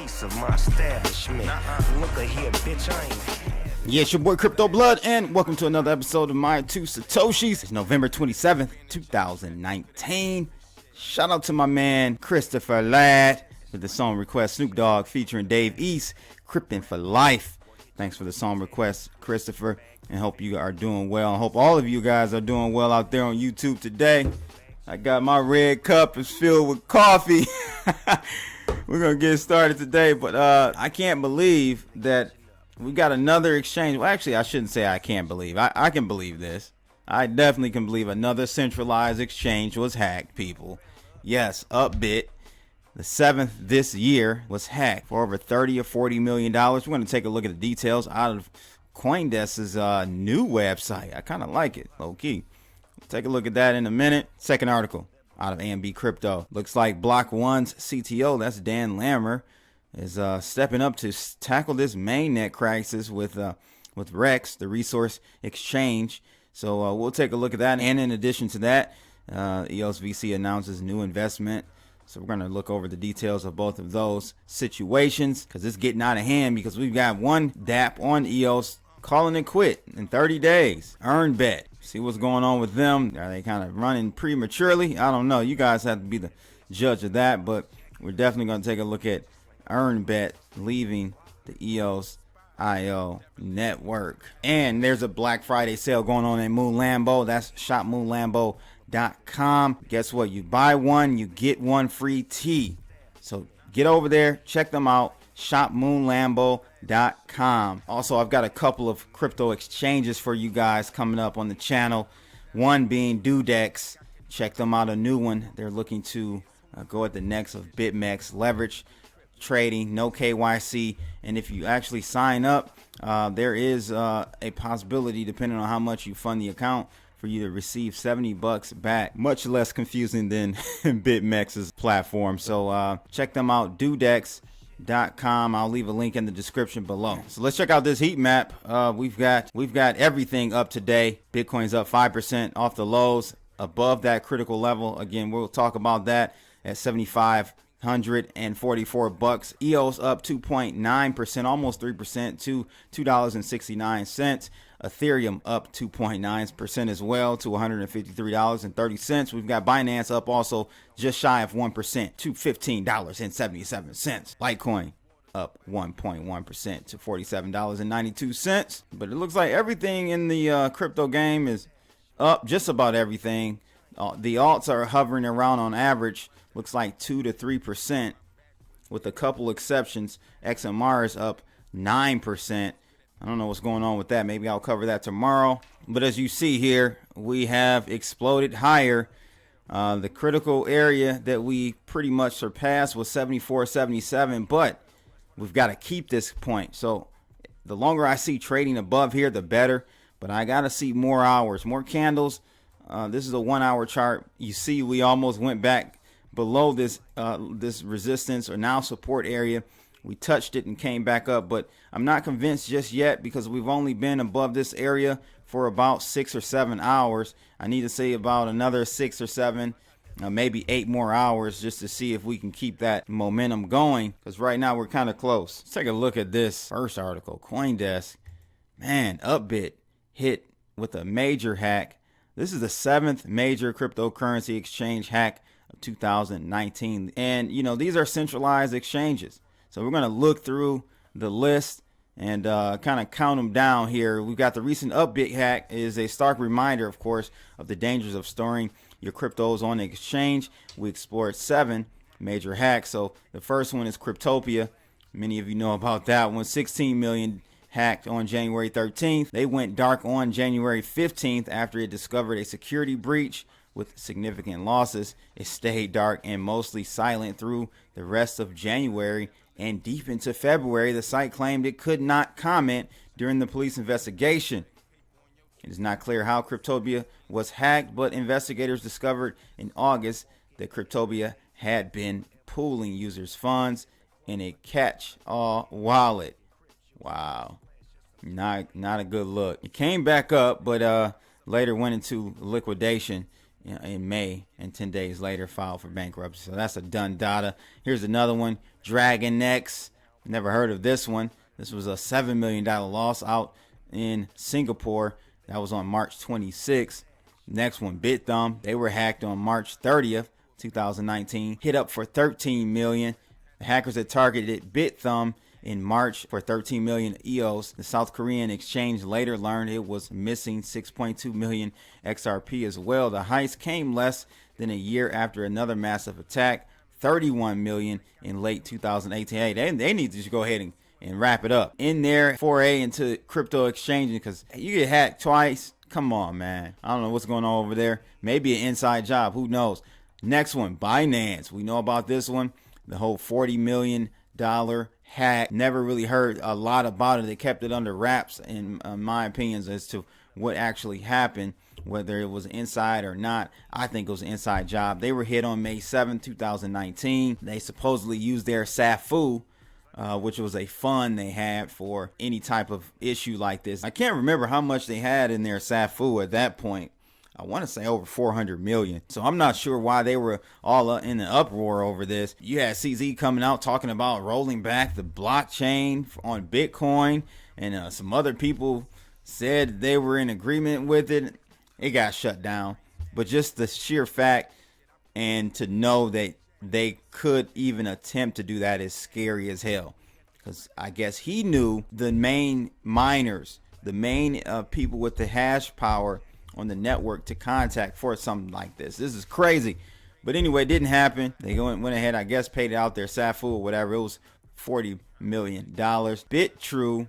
piece of my establishment. Look at here, bitch, I ain't. Yeah, it's your boy Crypto Blood, and welcome to another episode of My Two Satoshis. It's November 27th, 2019. Shout out to my man Christopher Ladd with the song request Snoop Dogg featuring Dave East, Crippin' for Life. Thanks for the song request, Christopher, and hope you are doing well. I hope all of you guys are doing well out there on YouTube today. I got my red cup is filled with coffee. We're going to get started today, but I can't believe that we got another exchange. Well, actually, I shouldn't say I can't believe. I can believe this. I definitely can believe another centralized exchange was hacked, people. Yes, Upbit, the seventh this year, was hacked for over $30 or $40 million. We're going to take a look at the details out of CoinDesk's new website. I kind of like it, low key. We'll take a look at that in a minute. Second article out of AMB Crypto. Looks like Block One's CTO, that's Dan Larimer, is stepping up to tackle this mainnet crisis with REX, the resource exchange. So we'll take a look at that. And in addition to that, EOS VC announces new investment. So we're going to look over the details of both of those situations because it's getting out of hand because we've got one DApp on EOS calling it quit in 30 days. EarnBet. See what's going on with them. Are they kind of running prematurely? I don't know. You guys have to be the judge of that, but we're definitely going to take a look at EarnBet leaving the EOSio network. And there's a Black Friday sale going on at Moon Lambo. That's shopmoonlambo.com. Guess what? You buy one, you get one free tee. So get over there, check them out. shopmoonlambo.com. Also, I've got a couple of crypto exchanges for you guys coming up on the channel. One being Dudex. Check them out, a new one. They're looking to go at the next of BitMEX leverage trading, no KYC, and if you actually sign up, there is a possibility, depending on how much you fund the account, for you to receive $70 back. Much less confusing than BitMEX's platform. So check them out, dudex.com. I'll leave a link in the description below. So let's check out this heat map. We've got everything up today. Bitcoin's up 5% off the lows, above that critical level. Again, we'll talk about that at $7,544. EOS up 2.9%, almost 3% to $2.69. Ethereum up 2.9% as well to $153.30. We've got Binance up also just shy of 1% to $15.77. Litecoin up 1.1% to $47.92. But it looks like everything in the crypto game is up, just about everything. The alts are hovering around on average, looks like 2 to 3%, with a couple exceptions. XMR is up 9%. I don't know what's going on with that. Maybe I'll cover that tomorrow. But as you see here, we have exploded higher. The critical area that we pretty much surpassed was 74.77, but we've got to keep this point. So the longer I see trading above here, the better. But I got to see more hours, more candles. This is a 1 hour chart. You see, we almost went back below this resistance or now support area. We touched it and came back up, but I'm not convinced just yet because we've only been above this area for about 6 or 7 hours. I need to say about another 6 or 7, maybe 8 more hours just to see if we can keep that momentum going, because right now we're kind of close. Let's take a look at this first article. CoinDesk. Man, Upbit hit with a major hack. This is the 7th major cryptocurrency exchange hack of 2019. And, you know, these are centralized exchanges. So we're going to look through the list and kind of count them down here. We've got the recent Upbit hack is a stark reminder, of course, of the dangers of storing your cryptos on the exchange. We explored 7 major hacks. So the first one is Cryptopia. Many of you know about that one. 16 million hacked on January 13th. They went dark on January 15th after it discovered a security breach with significant losses. It stayed dark and mostly silent through the rest of January. And deep into February, the site claimed it could not comment during the police investigation. It is not clear how Cryptopia was hacked, but investigators discovered in August that Cryptopia had been pooling users' funds in a catch-all wallet. Wow. Not a good look. It came back up, but later went into liquidation. in May, and 10 days later filed for bankruptcy. So that's a done data. Here's another one, Dragon X. Never heard of this one. This was a $7 million loss out in Singapore. That was on March 26th. Next one, BitThumb. They were hacked on March 30th, 2019. Hit up for $13 million. The hackers had targeted BitThumb in March for $13 million EOS. The South Korean exchange later learned it was missing 6.2 million XRP as well. The heist came less than a year after another massive attack, 31 million in late 2018. Hey, they need to just go ahead and wrap it up. In their foray into crypto exchanging, because you get hacked twice. Come on, man. I don't know what's going on over there. Maybe an inside job. Who knows? Next one, Binance. We know about this one. The whole $40 million hack. Never really heard a lot about it. They kept it under wraps, in my opinions, as to what actually happened, whether it was inside or not. I think it was an inside job. They were hit on May 7, 2019. They supposedly used their SAFU, which was a fund they had for any type of issue like this. I can't remember how much they had in their SAFU at that point. I want to say over 400 million. So I'm not sure why they were all in an uproar over this. You had CZ coming out talking about rolling back the blockchain on Bitcoin, and some other people said they were in agreement with it. It got shut down. But just the sheer fact and to know that they could even attempt to do that is scary as hell. Because I guess he knew the main miners, the main people with the hash power on the network to contact for something like this. This is crazy. But anyway, it didn't happen. They went ahead, I guess, paid out their SAFU or whatever. It was $40 million. BitTrue,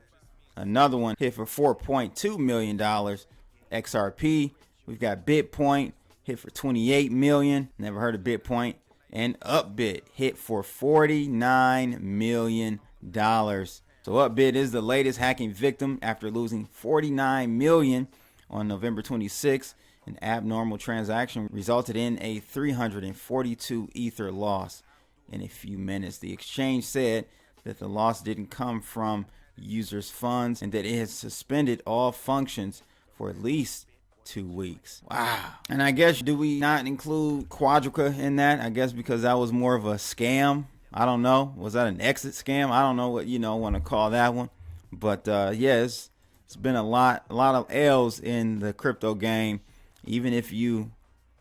another one, hit for $4.2 million XRP. We've got Bitpoint, hit for $28 million. Never heard of Bitpoint. And Upbit hit for $49 million. So Upbit is the latest hacking victim after losing $49 million on November 26th. An abnormal transaction resulted in a 342 Ether loss in a few minutes. The exchange said that the loss didn't come from users' funds and that it has suspended all functions for at least 2 weeks. Wow. And I guess, do we not include Quadrica in that? I guess because that was more of a scam. I don't know. Was that an exit scam? I don't know what want to call that one. But yes. It's been a lot of L's in the crypto game, even if you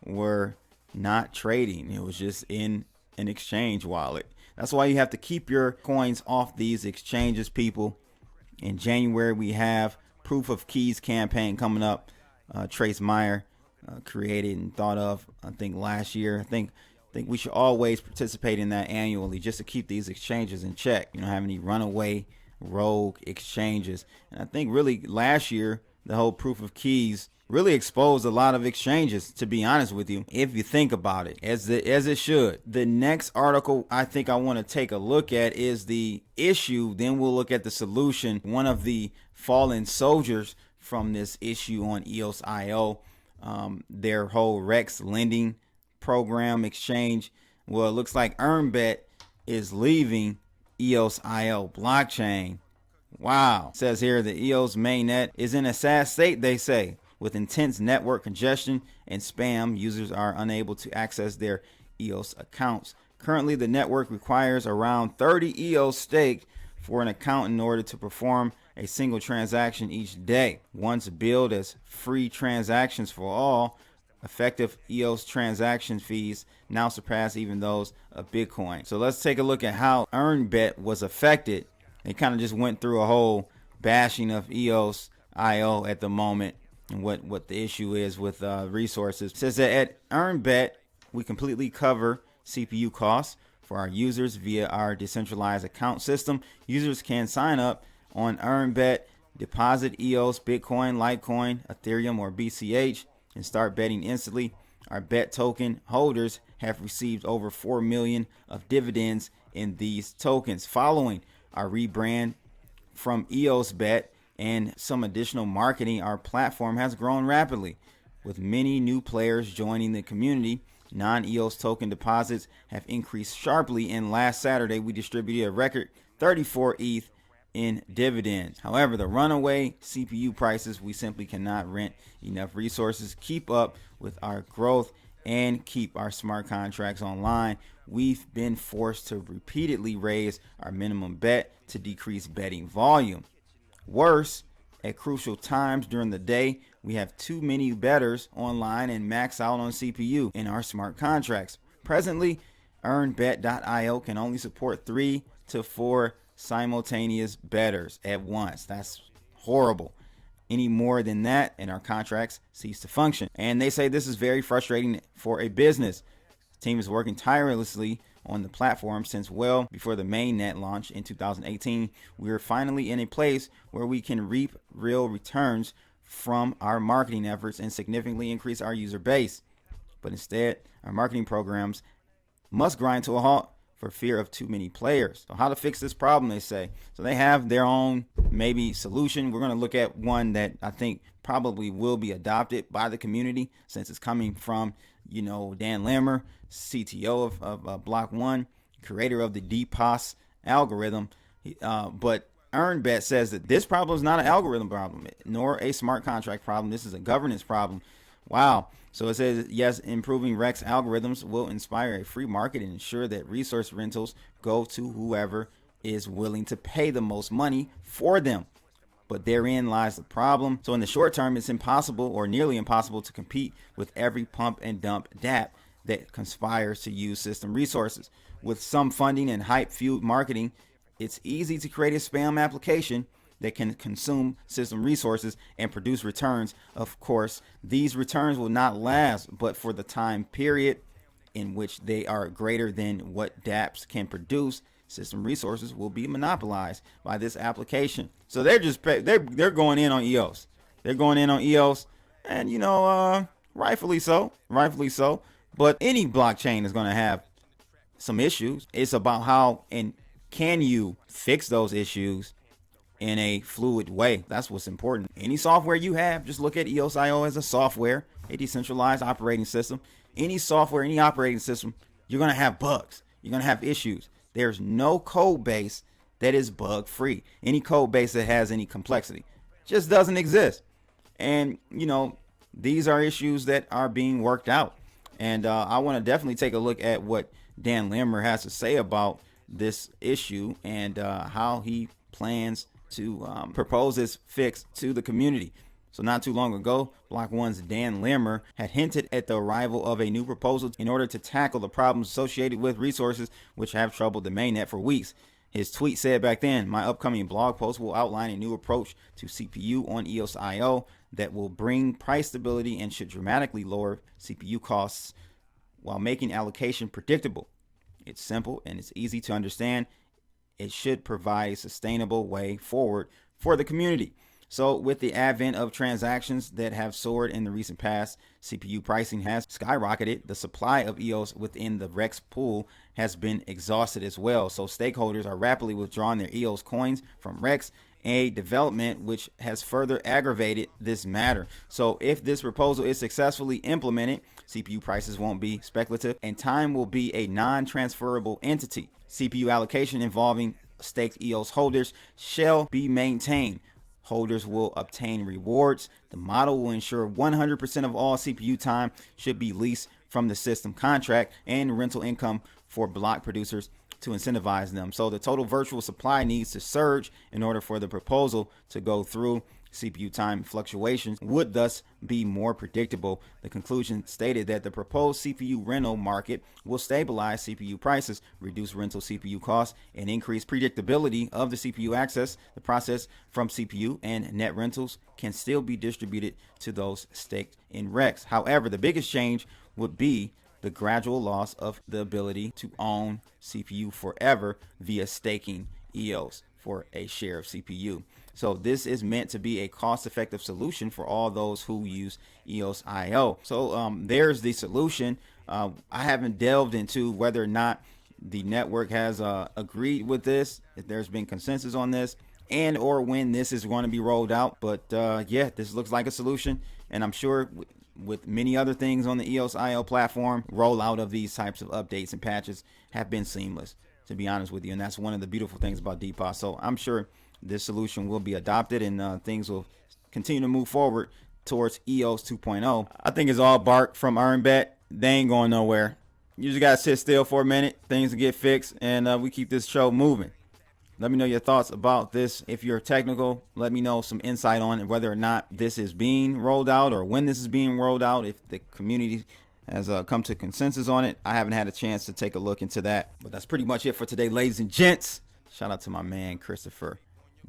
were not trading. It was just in an exchange wallet. That's why you have to keep your coins off these exchanges, people. In January, we have Proof of Keys campaign coming up. Trace Meyer created and thought of, I think, last year. I think we should always participate in that annually just to keep these exchanges in check. You don't have any runaway rogue exchanges. And I think really last year the whole Proof of Keys really exposed a lot of exchanges, to be honest with you, if you think about it, as it should. The next article I think I want to take a look at is the issue, then we'll look at the solution. One of the fallen soldiers from this issue on EOSio, their whole REX lending program exchange. Well, it looks like EarnBet is leaving EOSio blockchain. Wow. It says here the EOS mainnet is in a sad state, they say. With intense network congestion and spam, users are unable to access their EOS accounts. Currently, the network requires around 30 EOS stake for an account in order to perform a single transaction each day. Once billed as free transactions for all, effective EOS transaction fees now surpass even those of Bitcoin. So let's take a look at how EarnBet was affected. They kind of just went through a whole bashing of EOSio at the moment and what the issue is with resources. It says that at EarnBet, we completely cover CPU costs for our users via our decentralized account system. Users can sign up on EarnBet, deposit EOS, Bitcoin, Litecoin, Ethereum, or BCH, and start betting instantly. Our bet token holders have received over 4 million of dividends in these tokens. Following our rebrand from EOSBet and some additional marketing, our platform has grown rapidly. With many new players joining the community, non-EOS token deposits have increased sharply, and last Saturday we distributed a record 34 ETH in dividends. However, the runaway CPU prices, we simply cannot rent enough resources keep up with our growth and keep our smart contracts online. We've been forced to repeatedly raise our minimum bet to decrease betting volume. Worse, at crucial times during the day, we have too many bettors online and max out on CPU in our smart contracts. Presently, EarnBet.io can only support 3 to 4 simultaneous bettors at once. That's horrible. Any more than that, and our contracts cease to function. And they say this is very frustrating for a business. The team is working tirelessly on the platform since well before the mainnet launch in 2018. We are finally in a place where we can reap real returns from our marketing efforts and significantly increase our user base. But instead, our marketing programs must grind to a halt for fear of too many players. So how to fix this problem, they say. So they have their own maybe solution. We're going to look at one that I think probably will be adopted by the community since it's coming from, Dan Larimer, CTO of Block One, creator of the DPoS algorithm. But EarnBet says that this problem is not an algorithm problem, nor a smart contract problem. This is a governance problem. Wow. So it says, yes, improving REX algorithms will inspire a free market and ensure that resource rentals go to whoever is willing to pay the most money for them. But therein lies the problem. So in the short term, it's impossible or nearly impossible to compete with every pump and dump DApp that conspires to use system resources. With some funding and hype-fueled marketing, it's easy to create a spam application that can consume system resources and produce returns. Of course, these returns will not last, but for the time period in which they are greater than what dApps can produce, system resources will be monopolized by this application. So they're going in on EOS. They're going in on EOS, and rightfully so. But any blockchain is going to have some issues. It's about how and can you fix those issues in a fluid way. That's what's important. Any software you have, just look at EOSio as a software, a decentralized operating system. Any software, any operating system, you're going to have bugs. You're going to have issues. There's no code base that is bug free. Any code base that has any complexity just doesn't exist. And, these are issues that are being worked out. And I want to definitely take a look at what Dan Larimer has to say about this issue and how he plans to propose this fix to the community. So not too long ago, Block One's Dan Larimer had hinted at the arrival of a new proposal in order to tackle the problems associated with resources which have troubled the mainnet for weeks. His tweet said back then, "My upcoming blog post will outline a new approach to CPU on EOSio that will bring price stability and should dramatically lower CPU costs while making allocation predictable. It's simple and it's easy to understand. It should provide a sustainable way forward for the community." So with the advent of transactions that have soared in the recent past, CPU pricing has skyrocketed. The supply of EOS within the REX pool has been exhausted as well. So stakeholders are rapidly withdrawing their EOS coins from REX, a development which has further aggravated this matter. So if this proposal is successfully implemented, CPU prices won't be speculative and time will be a non-transferable entity. CPU allocation involving staked EOS holders shall be maintained. Holders will obtain rewards. The model will ensure 100% of all CPU time should be leased from the system contract and rental income for block producers to incentivize them. So the total virtual supply needs to surge in order for the proposal to go through. CPU time fluctuations would thus be more predictable. The conclusion stated that the proposed CPU rental market will stabilize CPU prices, reduce rental CPU costs, and increase predictability of the CPU access. The process from CPU and net rentals can still be distributed to those staked in REX. However, the biggest change would be the gradual loss of the ability to own CPU forever via staking EOS for a share of CPU. So this is meant to be a cost-effective solution for all those who use EOSio. So there's the solution. I haven't delved into whether or not the network has agreed with this, if there's been consensus on this, and or when this is going to be rolled out. But yeah, this looks like a solution, and I'm sure with many other things on the EOSio platform, rollout of these types of updates and patches have been seamless, to be honest with you. And that's one of the beautiful things about DPoS. So I'm sure this solution will be adopted and things will continue to move forward towards EOS 2.0. I think it's all bark from EarnBet. they ain't going nowhere. You just gotta sit still for a minute, things will get fixed, and we keep this show moving. Let me know your thoughts about this. If you're technical, let me know some insight on it, whether or not this is being rolled out or when this is being rolled out, if the community has come to consensus on it. I haven't had a chance to take a look into that. But that's pretty much it for today, ladies and gents. Shout out to my man, Christopher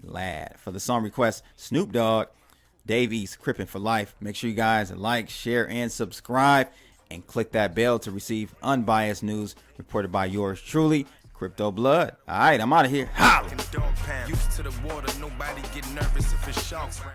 Ladd. For the song request, Snoop Dogg, Dave East, Crippin' for Life. Make sure you guys like, share, and subscribe. And click that bell to receive unbiased news reported by yours truly, Crypto Blood. All right, I'm out of here. Holla! Used to the water, nobody get nervous if it sharks.